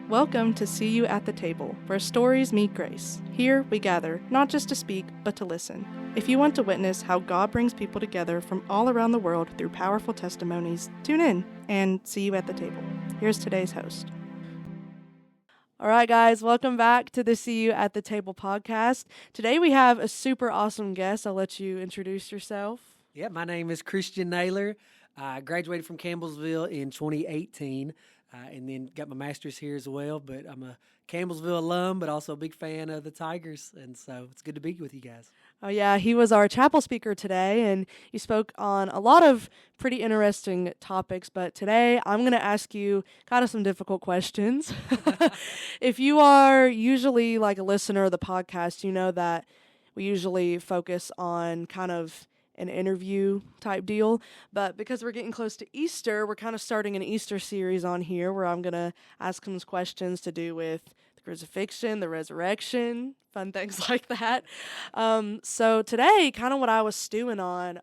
Welcome to See You at the Table, where stories meet grace. Here we gather, not just to speak, but to listen. If you want to witness how God brings people together from all around the world through powerful testimonies, tune in and see you at the table. Here's today's host. All right, guys, welcome back to the See You at the Table podcast. Today we have a super awesome guest. I'll let you introduce yourself. Yeah, my name is Christian Naylor. I graduated from Campbellsville in 2018. And then got my master's here as well. But I'm a Campbellsville alum, but also a big fan of the Tigers. And so it's good to be with you guys. Oh, yeah, he was our chapel speaker today, and he spoke on a lot of pretty interesting topics. But today I'm going to ask you kind of some difficult questions. If you are usually like a listener of the podcast, you know that we usually focus on kind of an interview type deal, but because we're getting close to Easter, we're kind of starting an Easter series on here where I'm going to ask him questions to do with the crucifixion, the resurrection, fun things like that. So today, kind of what I was stewing on,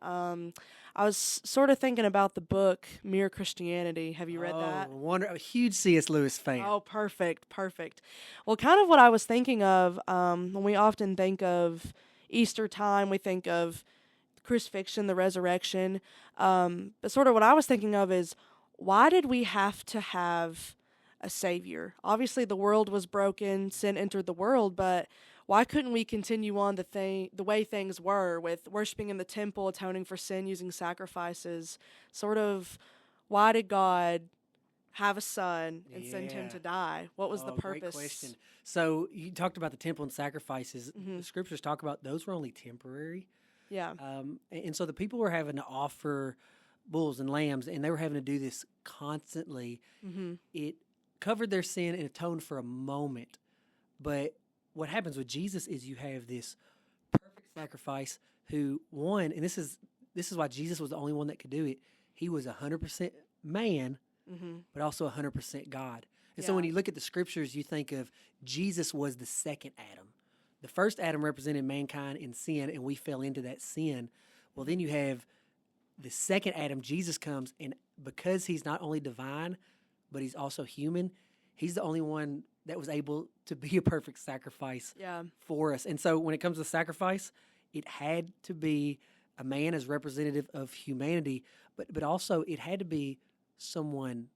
I was sort of thinking about the book Mere Christianity. Have you read that? A huge C.S. Lewis fan. Oh, perfect. Well, kind of what I was thinking of, when we often think of Easter time, we think of crucifixion, the resurrection. But sort of what I was thinking of is, why did we have to have a savior? Obviously, the world was broken, sin entered the world, but why couldn't we continue on the way things were with worshiping in the temple, atoning for sin, using sacrifices? Sort of, why did God have a son and send him to die? What was the purpose? Great question. So you talked about the temple and sacrifices. Mm-hmm. The scriptures talk about those were only temporary. Yeah. And so the people were having to offer bulls and lambs, and they were having to do this constantly. Mm-hmm. It covered their sin and atoned for a moment. But what happens with Jesus is you have this perfect sacrifice who won, and this is why Jesus was the only one that could do it. He was 100% man, but also 100% God. And so when you look at the scriptures, you think of Jesus was the second Adam. The first Adam represented mankind in sin, and we fell into that sin. Well, then you have the second Adam, Jesus comes, and because he's not only divine, but he's also human, he's the only one that was able to be a perfect sacrifice for us. And so when it comes to sacrifice, it had to be a man as representative of humanity, but also it had to be someone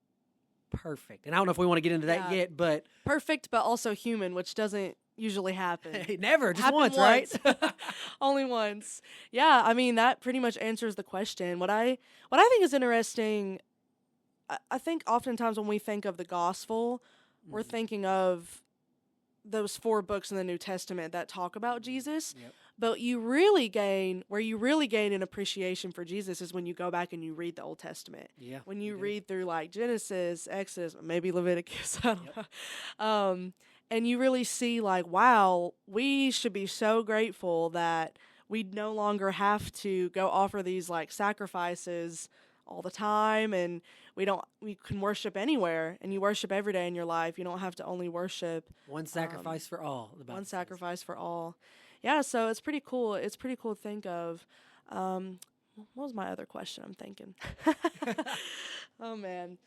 perfect. And I don't know if we want to get into that yet, but... Perfect, but also human, which doesn't usually happen. Never, just once, right? Only once. Yeah, I mean, that pretty much answers the question. What I think is interesting, I think oftentimes when we think of the gospel, we're thinking of those 4 books in the New Testament that talk about Jesus. Yep. But you really gain an appreciation for Jesus is when you go back and you read the Old Testament. Yeah. When you read through like Genesis, Exodus, maybe Leviticus, I don't know. And you really see like, wow, we should be so grateful that we no longer have to go offer these like sacrifices all the time, and we can worship anywhere, and you worship every day in your life. You don't have to only worship one sacrifice for all. One sacrifice for all. Yeah, so it's pretty cool. It's pretty cool to think of. What was my other question? I'm thinking. Oh man.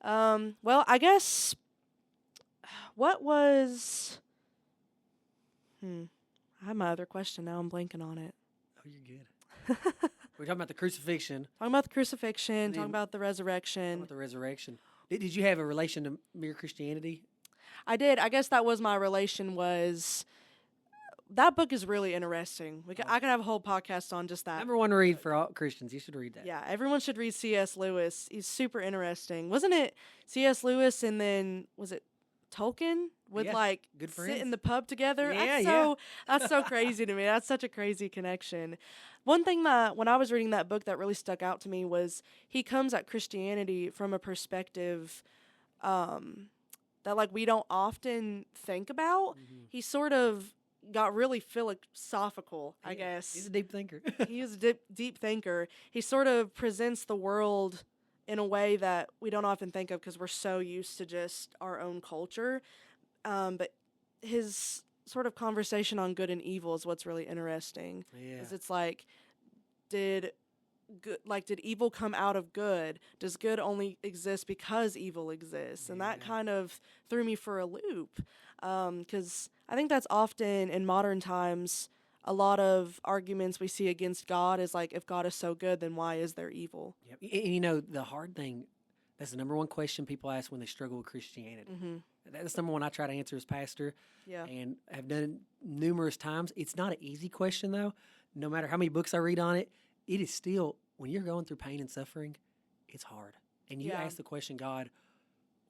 Well, I guess. What was? I have my other question now. I'm blanking on it. Oh, you're good. We're talking about the crucifixion. Talking about the resurrection. Did you have a relation to Mere Christianity? I did. I guess that was my relation was... That book is really interesting. I could have a whole podcast on just that. Number 1 read for all Christians. You should read that. Yeah, everyone should read C.S. Lewis. He's super interesting. Wasn't it C.S. Lewis and then, was it Tolkien? Would like sit in the pub together? That's so crazy to me. That's such a crazy connection. One thing that, when I was reading that book that really stuck out to me was he comes at Christianity from a perspective that like we don't often think about. He sort of got really philosophical, I guess. He's a deep thinker. He is a deep thinker. He sort of presents the world in a way that we don't often think of because we're so used to just our own culture. But his sort of conversation on good and evil is what's really interesting. Yeah. Because it's like, did good, like, did evil come out of good? Does good only exist because evil exists? And that Yeah. kind of threw me for a loop. Because I think that's often in modern times, a lot of arguments we see against God is like, if God is so good, then why is there evil? Yep. And you know, the hard thing, that's the number one question people ask when they struggle with Christianity. Mm-hmm. That's number one I try to answer as pastor Yeah. and have done it numerous times. It's not an easy question, though. No matter how many books I read on it, it is still, when you're going through pain and suffering, it's hard. And you Yeah. ask the question, God,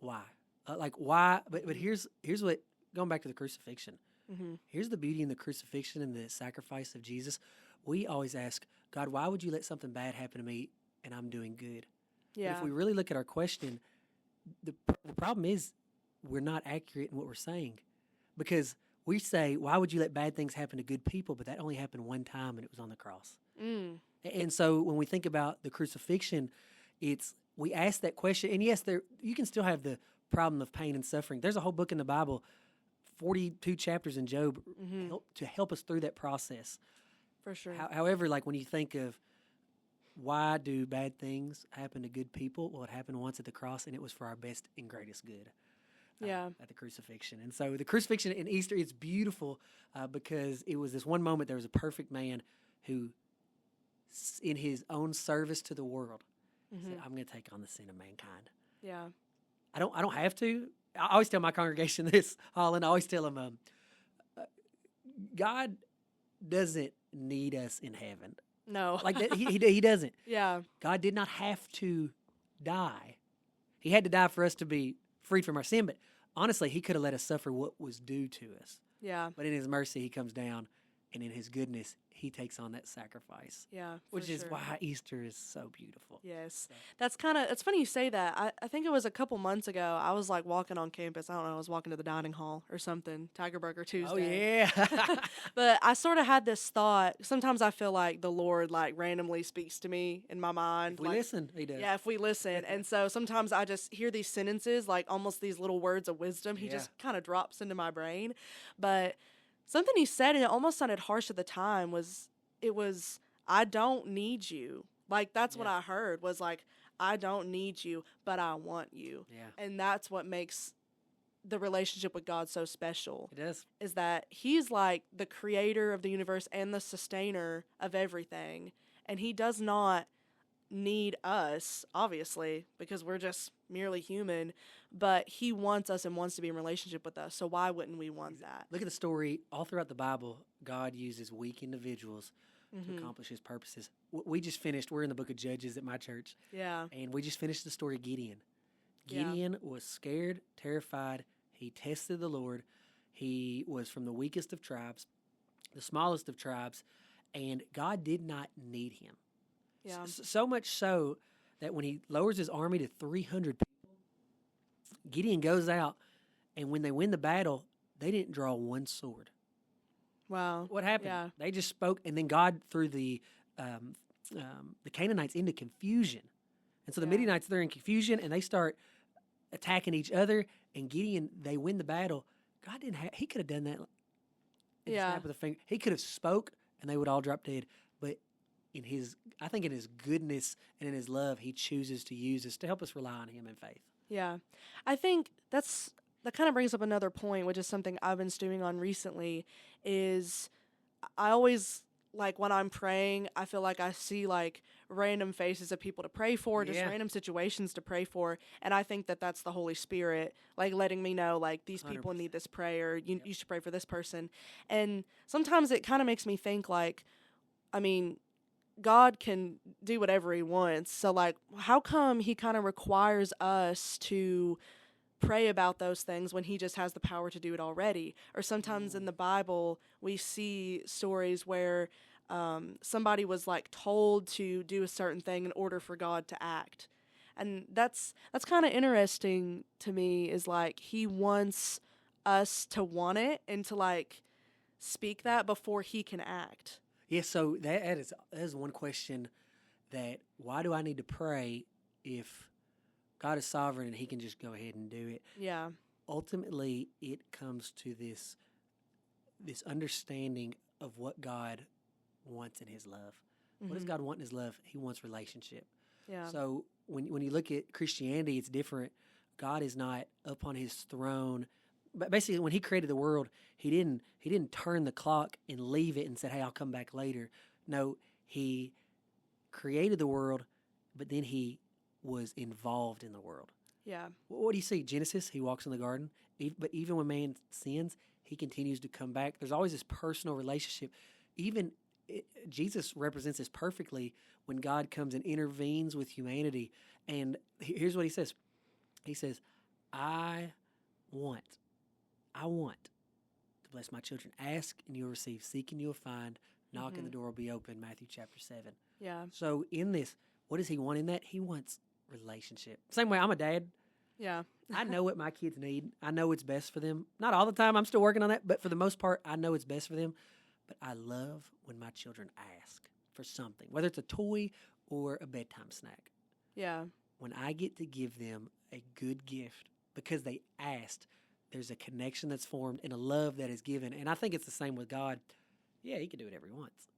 why? Like, why? But here's what, going back to the crucifixion, Mm-hmm. here's the beauty in the crucifixion and the sacrifice of Jesus. We always ask, God, why would you let something bad happen to me and I'm doing good? But Yeah. if we really look at our question, the problem is we're not accurate in what we're saying, because we say, why would you let bad things happen to good people? But that only happened one time, and it was on the cross. Mm. And so when we think about the crucifixion, we ask that question. And yes, you can still have the problem of pain and suffering. There's a whole book in the Bible, 42 chapters in Job, Mm-hmm. to help us through that process. For sure. However, like when you think of why do bad things happen to good people? Well, it happened once at the cross, and it was for our best and greatest good. Yeah. At the crucifixion. And so the crucifixion in Easter, it's beautiful because it was this one moment. There was a perfect man who, in his own service to the world, Mm-hmm. said, I'm going to take on the sin of mankind. Yeah. I don't have to. I always tell my congregation this, Holland. I always tell them, God doesn't need us in heaven. No. Like that, he doesn't. Yeah. God did not have to die. He had to die for us to be freed from our sin, but honestly, he could have let us suffer what was due to us. Yeah. But in his mercy, he comes down, and in his goodness, he takes on that sacrifice, Yeah. which is sure. why Easter is so beautiful. Yes. So- It's funny you say that. I think it was a couple months ago. I was like walking on campus. I don't know. I was walking to the dining hall or something. Tiger Burger Tuesday. Oh, yeah. But I sort of had this thought. Sometimes I feel like the Lord like randomly speaks to me in my mind. If we like, listen, he does. Yeah, if we listen. And so sometimes I just hear these sentences, like almost these little words of wisdom. He Yeah. just kind of drops into my brain. But something he said, and it almost sounded harsh at the time, was, I don't need you. Like, that's what Yeah. I heard was like, I don't need you, but I want you. Yeah, And that's what makes the relationship with God so special, it does. is that he's like the creator of the universe and the sustainer of everything. And he does not need us, obviously, because we're just merely human, but he wants us and wants to be in relationship with us. So why wouldn't we want that? Look at the story. All throughout the Bible, God uses weak individuals to Mhm. accomplish his purposes. We just finished, we're in the book of Judges at my church, Yeah. and we just finished the story of Gideon. Yeah. Gideon was scared, terrified. He tested the Lord. He was from the weakest of tribes, the smallest of tribes, and God did not need him. Yeah. So much so that when he lowers his army to 300 people, Gideon goes out, and when they win the battle, they didn't draw one sword. Wow. What happened? Yeah. They just spoke, and then God threw the Canaanites into confusion. And so the Yeah. Midianites, they're in confusion, and they start attacking each other. And Gideon, they win the battle. God didn't have, he could have done that in the Yeah. snap of the finger. He could have spoke, and they would all drop dead. But I think in his goodness and in his love, he chooses to use us to help us rely on him in faith. Yeah. I think that kind of brings up another point, which is something I've been stewing on recently, is I always, like, when I'm praying, I feel like I see, like, random faces of people to pray for, just Yeah. random situations to pray for, and I think that that's the Holy Spirit, like, letting me know, like, these people 100%. need this prayer, you should pray for this person. And sometimes it kind of makes me think, like, I mean, God can do whatever he wants. So, like, how come he kind of requires us to pray about those things when he just has the power to do it already? Or sometimes in the Bible, we see stories where somebody was, like, told to do a certain thing in order for God to act. And that's kind of interesting to me, is, like, he wants us to want it and to, like, speak that before he can act. Yeah, so that is one question, that why do I need to pray if God is sovereign and he can just go ahead and do it? Yeah. Ultimately, it comes to this understanding of what God wants in his love. What does Mhm. God want in his love? He wants relationship. Yeah. So when you look at Christianity, it's different. God is not up on his throne. But basically, when he created the world, he didn't turn the clock and leave it and said, "Hey, I'll come back later." No, he created the world, but then he was involved in the world. Yeah. What do you see? Genesis, he walks in the garden, but even when man sins, he continues to come back. There's always this personal relationship. Even Jesus represents this perfectly when God comes and intervenes with humanity. And here's what he says. He says, I want to bless my children. Ask and you'll receive. Seek and you'll find. Knock and the door will be open. Matthew chapter 7. Yeah. So in this, what does he want in that? He wants relationship. Same way I'm a dad. Yeah. I know what my kids need. I know what's best for them. Not all the time. I'm still working on that. But for the most part, I know it's best for them. But I love when my children ask for something, whether it's a toy or a bedtime snack. Yeah. When I get to give them a good gift because they asked, there's a connection that's formed and a love that is given. And I think it's the same with God. Yeah, he can do whatever he wants.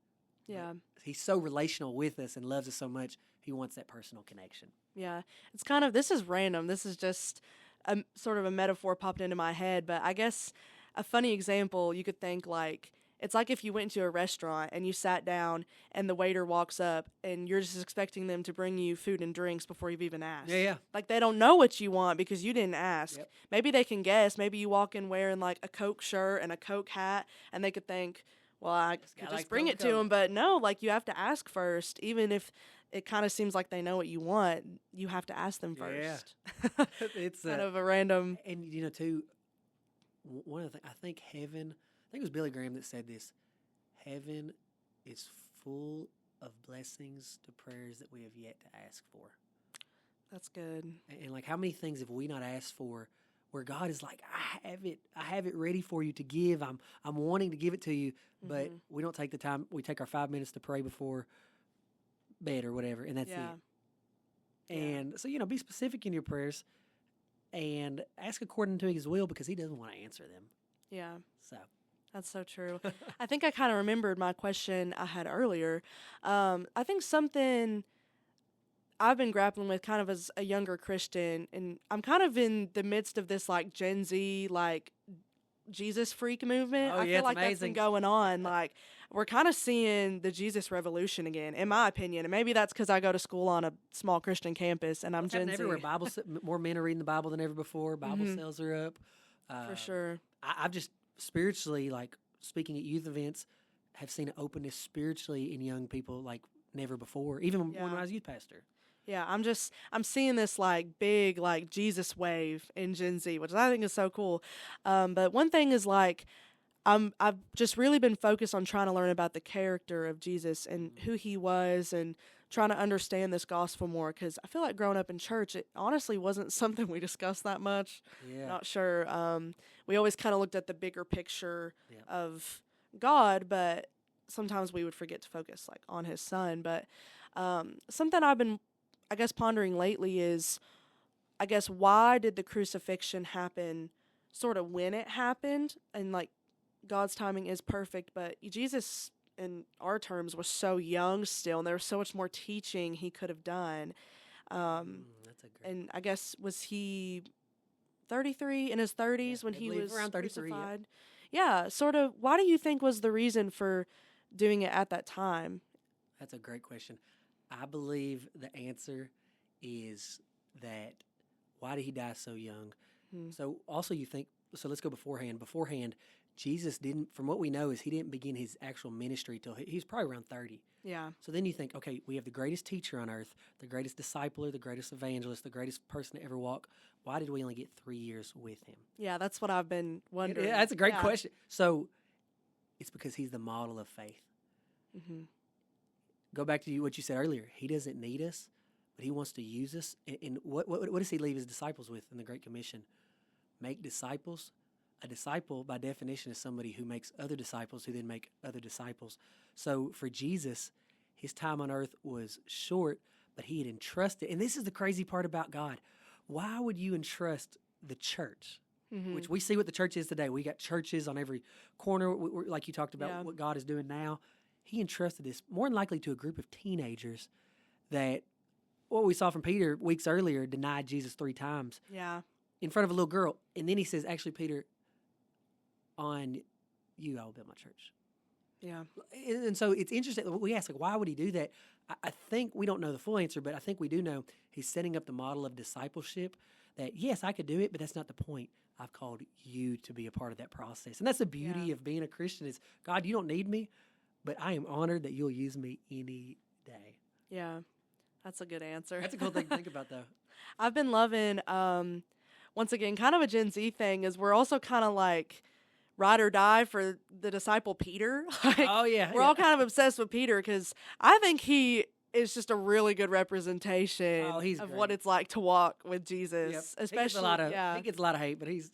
Yeah. He's so relational with us and loves us so much, he wants that personal connection. Yeah. It's kind of, this is random. This is just a sort of a metaphor popped into my head, but I guess a funny example you could think like, it's like if you went to a restaurant and you sat down and the waiter walks up and you're just expecting them to bring you food and drinks before you've even asked. Yeah. Like they don't know what you want because you didn't ask. Yep. Maybe they can guess. Maybe you walk in wearing like a Coke shirt and a Coke hat and they could think, well, I could likes just bring it to Coca-Cola. them. But no, like you have to ask first. Even if it kind of seems like they know what you want, you have to ask them Yeah. first. It's Kind of a random. and too, one of the things, I think heaven, I think it was Billy Graham that said this, heaven is full of blessings to prayers that we have yet to ask for. That's good. And like, how many things have we not asked for where God is like, I have it ready for you to give. I'm wanting to give it to you, but we don't take the time. We take our 5 minutes to pray before bed or whatever, and that's Yeah. it. And so, be specific in your prayers and ask according to his will because he doesn't want to answer them. Yeah. So That's so true. I think I kind of remembered my question I had earlier. I think something I've been grappling with kind of as a younger Christian, and I'm kind of in the midst of this like Gen Z, like Jesus freak movement. Oh, I yeah, feel it's like that's been amazing. going on. Like we're kind of seeing the Jesus revolution again, in my opinion. And maybe that's because I go to school on a small Christian campus and I'm it's happening Gen Z. everywhere. More men are reading the Bible than ever before. Bible sales are up. For sure. I've just spiritually, like speaking at youth events, have seen an openness spiritually in young people like never before, even when I was youth pastor. Yeah, I'm seeing this like big like Jesus wave in Gen Z, which I think is so cool. But one thing is like I've just really been focused on trying to learn about the character of Jesus and who he was and trying to understand this gospel more because I feel like growing up in church, it honestly wasn't something we discussed that much. Yeah. Not sure. We always kind of looked at the bigger picture Yeah. of God, but sometimes we would forget to focus like on his son. But something I've been, I guess, pondering lately is, I guess, why did the crucifixion happen sort of when it happened? And like God's timing is perfect, but Jesus, in our terms, was so young still, and there was so much more teaching he could have done. That's a great. And I guess, was he 33 in his 30s when I he believe was around 33, yeah. crucified? Yeah, sort of. Why do you think was the reason for doing it at that time? That's a great question. I believe the answer is that why did he die so young? So also you think, so let's go beforehand. Beforehand, Jesus didn't, from what we know, is he didn't begin his actual ministry till he's probably around 30. Yeah. So then you think, okay, we have the greatest teacher on earth, the greatest discipler, the greatest evangelist, the greatest person to ever walk. Why did we only get 3 years with him? Yeah, that's what I've been wondering. Yeah, that's a great Yeah. question. So it's because he's the model of faith. Mm-hmm. Go back to what you said earlier. He doesn't need us, but he wants to use us. And what does he leave his disciples with in the Great Commission? Make disciples. A disciple, by definition, is somebody who makes other disciples who then make other disciples. So for Jesus, his time on earth was short, but he had entrusted. And this is the crazy part about God. Why would you entrust the church? Which we see what the church is today. We got churches on every corner, like you talked about, Yeah. what God is doing now. he entrusted this more than likely to a group of teenagers that what we saw from Peter weeks earlier denied Jesus 3 times Yeah. in front of a little girl. And then he says, actually, Peter, on you, I will build my church. Yeah. And so it's interesting. We ask, like, why would he do that? I think we don't know the full answer, but I think we do know he's setting up the model of discipleship that, yes, I could do it, but that's not the point. I've called you to be a part of that process. And that's the beauty of being a Christian is, God, you don't need me, but I am honored that you'll use me any day. Yeah. That's a good answer. That's a cool thing to think about, though. I've been loving, once again, kind of a Gen Z thing is we're also kind of like ride or die for the disciple Peter. Like, Oh, yeah. we're all kind of obsessed with Peter because I think he is just a really good representation of what great. it's like to walk with Jesus. Yep. Especially, he gets a lot of hate, but he's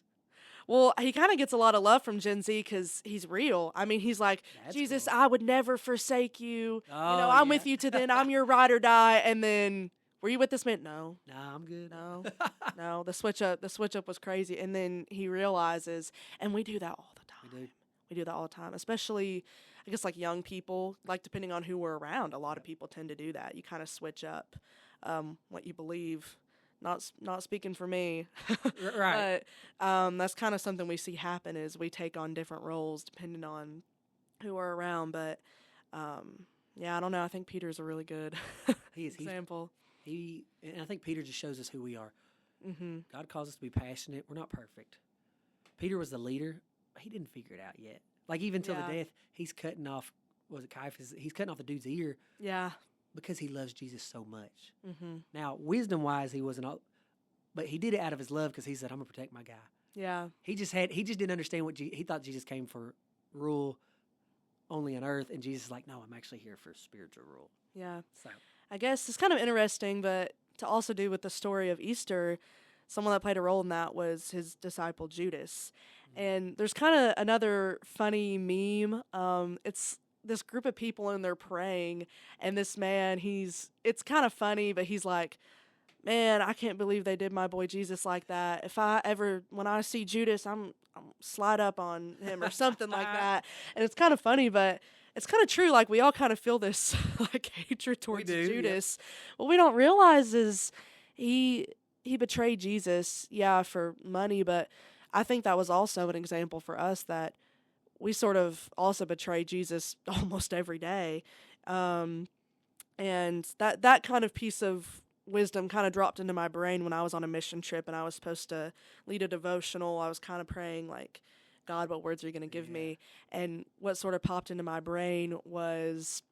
well, he kind of gets a lot of love from Gen Z because he's real. I mean, he's like, That's Jesus, cool. I would never forsake you. Oh, I'm yeah. with you to then. I'm your ride or die. And then, were you with this man? No. Nah, I'm good. No. No, the switch up was crazy. And then he realizes, and we do that all the time. We do. We do that all the time, especially, I guess, like young people, like depending on who we're around, a lot of people tend to do that. You kind of switch up what you believe. Not speaking for me, Right. but that's kind of something we see happen is we take on different roles depending on who we're around. But yeah, I don't know. I think Peter's a really good He is. example. And I think Peter just shows us who we are. Mm-hmm. God calls us to be passionate. We're not perfect. Peter was the leader. He didn't figure it out yet. Like, even till Yeah. the death, he's cutting off, was it Caiaphas? He's cutting off the dude's ear Yeah. because he loves Jesus so much. Mm-hmm. Now, wisdom-wise, he wasn't all, but he did it out of his love because he said, I'm going to protect my guy. Yeah. He just didn't understand he thought Jesus came for rule only on earth, and Jesus is like, no, I'm actually here for spiritual rule. Yeah. So, I guess it's kind of interesting, but to also do with the story of Easter, someone that played a role in that was his disciple Judas. And there's kind of another funny meme. It's this group of people and they're praying, and this man, it's kind of funny, but he's like, man, I can't believe they did my boy Jesus like that. When I see Judas, I'm slide up on him or something like that. And it's kind of funny, but it's kind of true. Like, we all kind of feel this like hatred towards Judas. Yep. What we don't realize is he betrayed Jesus, for money, but I think that was also an example for us that we sort of also betray Jesus almost every day. And that kind of piece of wisdom kind of dropped into my brain when I was on a mission trip and I was supposed to lead a devotional. I was kind of praying like, God, what words are you going to give me? And what sort of popped into my brain was,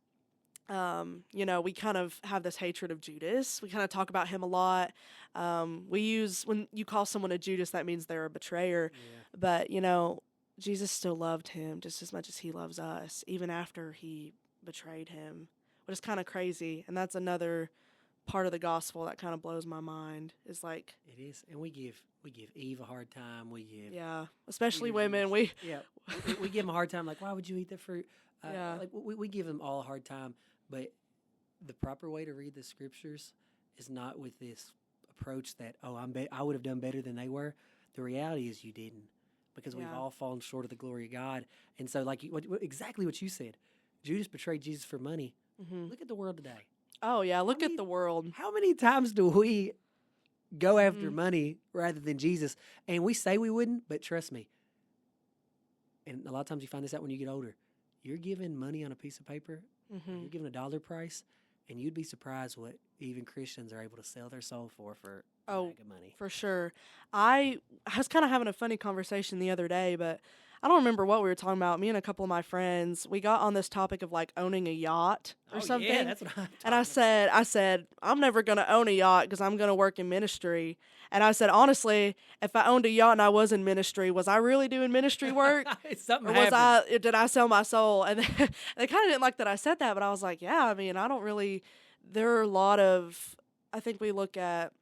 we kind of have this hatred of Judas. We kind of talk about him a lot. When you call someone a Judas, that means they're a betrayer. Yeah. But, Jesus still loved him just as much as he loves us, even after he betrayed him, which is kind of crazy. And that's another part of the gospel that kind of blows my mind is like. It is. And we give Eve a hard time. Especially women. We give them a hard time. Like, why would you eat that fruit? Like we give them all a hard time. But the proper way to read the scriptures is not with this approach that, I would have done better than they were. The reality is you didn't, because we've all fallen short of the glory of God. And so, like, exactly what you said, Judas betrayed Jesus for money. Mm-hmm. Look at the world today. Oh, yeah, look at the world. How many times do we go after money rather than Jesus? And we say we wouldn't, but trust me. And a lot of times you find this out when you get older. You're giving money on a piece of paper. Mm-hmm. You're giving $1 price, and you'd be surprised what even Christians are able to sell their soul for a bag of money. For sure. I was kind of having a funny conversation the other day, but I don't remember what we were talking about. Me and a couple of my friends, we got on this topic of like owning a yacht or something. Yeah, that's what I'm talking and I said, I'm never going to own a yacht because I'm going to work in ministry. And I said, honestly, if I owned a yacht and I was in ministry, was I really doing ministry work? Or did I sell my soul? And they kind of didn't like that I said that, but I was like, yeah, I mean, I don't really, there are a lot of, I think we look at,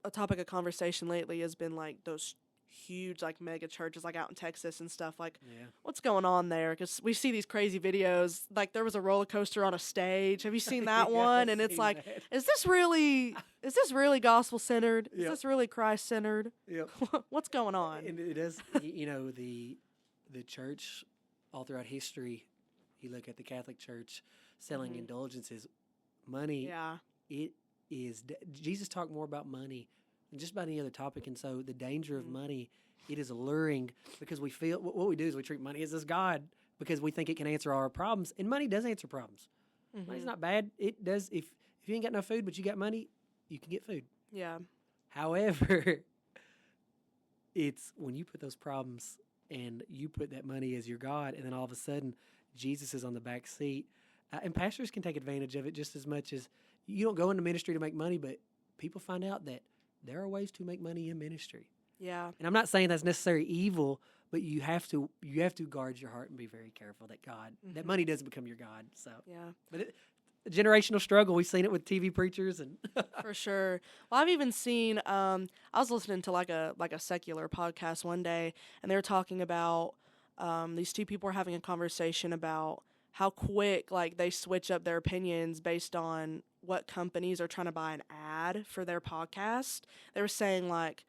a topic of conversation lately has been like those huge like mega churches like out in Texas and stuff, like what's going on there, because we see these crazy videos, like there was a roller coaster on a stage. Have you seen that one? And it's like that. is this really gospel centered? Is this really Christ centered? What's going on? And it is, the church all throughout history You look at the Catholic Church selling Mhm. indulgences. Money, Yeah. it is, Jesus talked more about money than just about any other topic. And so the danger of Mhm. money, it is alluring because we feel, what we do is we treat money as this God because we think it can answer all our problems. And money does answer problems. Money's Mhm. not bad. It does. If you ain't got no food, but you got money, you can get food. Yeah. However, it's when you put those problems and you put that money as your God, and then all of a sudden Jesus is on the back seat. And pastors can take advantage of it just as much as you don't go into ministry to make money, but people find out that there are ways to make money in ministry. Yeah. And I'm not saying that's necessarily evil, but you have to guard your heart and be very careful that that Mhm. money doesn't become your God. So, Yeah. but a generational struggle. We've seen it with TV preachers and For sure. Well, I've even seen. I was listening to like a secular podcast one day, and they were talking about these two people were having a conversation about how quick like they switch up their opinions based on what companies are trying to buy an ad for their podcast. They were saying like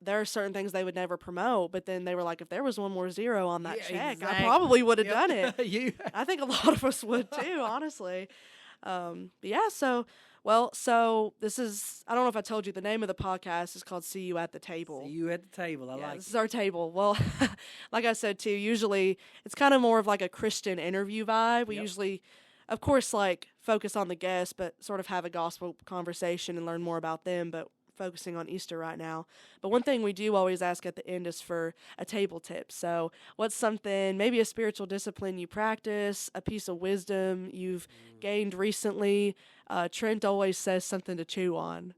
there are certain things they would never promote, but then they were like, if there was one more zero on that Yeah, check, I exactly. probably would have Yep. done it. You I think a lot of us would too, honestly. But yeah, so this is, I don't know if I told you, the name of the podcast is called See You at the Table. see you at the table. I Yeah, like this it. is our table. Well, like I said too, usually it's kind of more of like a Christian interview vibe. We Yep. usually, of course, like focus on the guests, but sort of have a gospel conversation and learn more about them, but focusing on Easter right now. But one thing we do always ask at the end is for a table tip. So what's something, maybe a spiritual discipline you practice, a piece of wisdom you've gained recently? Trent always says something to chew on,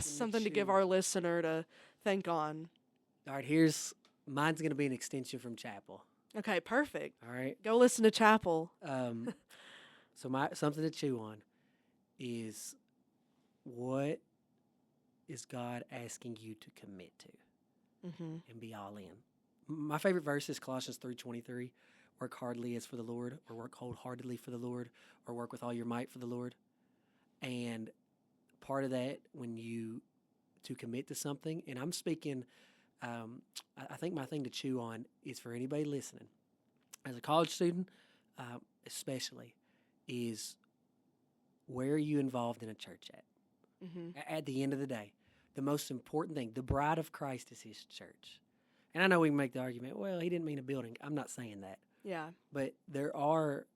something to give chew our listener to think on. All right, mine's going to be an extension from chapel. Okay, perfect. All right. Go listen to Chapel. So something to chew on is, what is God asking you to commit to Mm-hmm. and be all in? My favorite verse is Colossians 3:23. Work hardly as for the Lord, or work wholeheartedly for the Lord, or work with all your might for the Lord. And part of that, to commit to something, and I'm speaking, I think my thing to chew on is for anybody listening, as a college student, especially, is where are you involved in a church at? Mm-hmm. At the end of the day, the most important thing, the bride of Christ is his church. And I know we can make the argument, well, he didn't mean a building. I'm not saying that. Yeah. But there are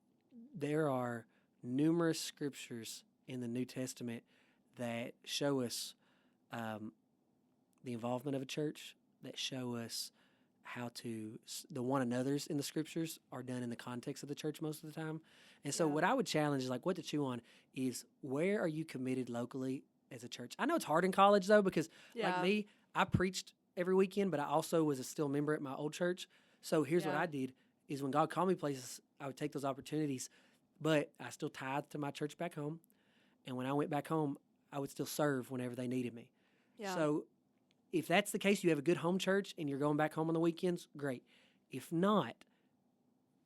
numerous scriptures in the New Testament that show us the involvement of a church, that show us how the one another's in the scriptures are done in the context of the church most of the time. And so Yeah. what I would challenge is, like, what to chew on is, where are you committed locally as a church? I know it's hard in college, though, because Yeah. like me, I preached every weekend, but I also was still a member at my old church. So here's what Yeah. I did is, when God called me places, I would take those opportunities, but I still tithed to my church back home. And when I went back home, I would still serve whenever they needed me. Yeah. So if that's the case, you have a good home church and you're going back home on the weekends, great. If not,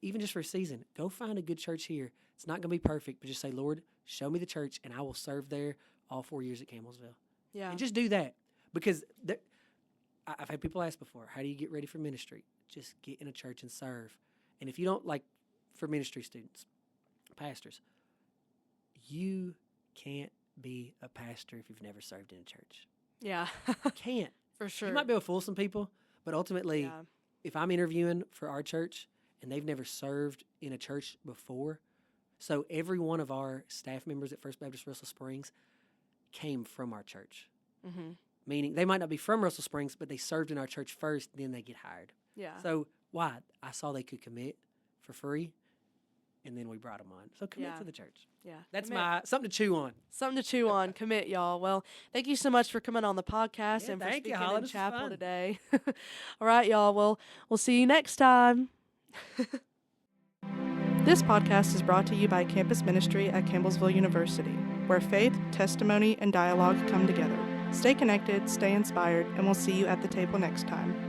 even just for a season, go find a good church here. It's not going to be perfect, but just say, Lord, show me the church, and I will serve there all 4 years at Campbellsville. Yeah. And just do that. Because I've had people ask before, how do you get ready for ministry? Just get in a church and serve. And if you don't, like, for ministry students, pastors, you can't be a pastor if you've never served in a church. Yeah. You can't. For sure. You might be able to fool some people, but ultimately, Yeah. if I'm interviewing for our church and they've never served in a church before, so every one of our staff members at First Baptist Russell Springs came from our church. Mm-hmm. Meaning they might not be from Russell Springs, but they served in our church first, then they get hired. Yeah. So why? I saw they could commit for free, and then we brought them on. So commit Yeah. to the church. Yeah. That's Commit. something to chew on. Something to chew on. Commit, y'all. Well, thank you so much for coming on the podcast Yeah, and for thank you, speaking Holly. in This was chapel fun. today. All right, y'all. Well, we'll see you next time. This podcast is brought to you by Campus Ministry at Campbellsville University, where faith, testimony, and dialogue come together. Stay connected, stay inspired, and we'll see you at the table next time.